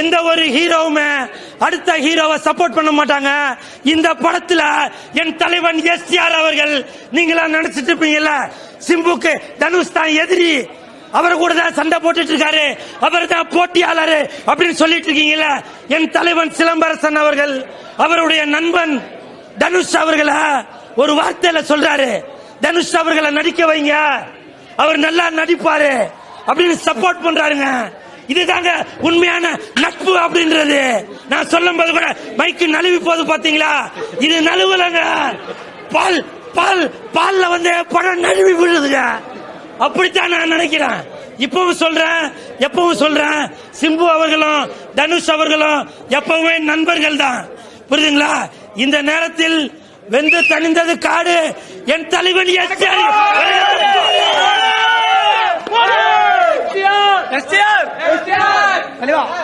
எந்த ஒரு ஹீரோவுமே அடுத்த ஹீரோவை சப்போர்ட் பண்ண மாட்டாங்க. இந்த படத்துல என் தலைவன் எஸ்டிஆர் அவர்கள், நீங்களா நினைச்சிட்டு இருப்பீங்கல்ல சிம்புக்கு தனுஷ் தான் எதிரி, அவர் கூட தான் சண்டை போட்டுட்டு இருக்காரு, அவர் தான் போட்டியாளர் அப்படின்னு சொல்லிட்டு இருக்கீங்கல்ல. என் தலைவன் சிலம்பரசன் அவர்கள் அவருடைய நண்பன் தனுஷ் அவர்களை ஒரு வார்த்தையில சொல்றாரு, தனுஷ் அவர்களை நடிக்க வைங்க, அவர் நல்லா நடிப்பாரு அப்படின்னு சப்போர்ட் பண்றாருங்க. இதுதாங்க உண்மையான நட்பு அப்படின்றது. நான் சொல்லும் போது கூட மைக்கு நழுவி போது பாத்தீங்களா, இது நழுவலங்க, பால் பால் பால்ல வந்து படம் நழுவி விடுதுங்க. அப்படித்தான் நான் நினைக்கிறேன். இப்பவும் சொல்றேன், எப்பவும் சொல்றேன், சிம்பு அவர்களும் தனுஷ் அவர்களும் எப்பவுமே நண்பர்கள் தான், புரியுதுங்களா? இந்த நேரத்தில் வெந்து தணிந்தது காடு, என் தலைவன் எஸ்டிஆர்.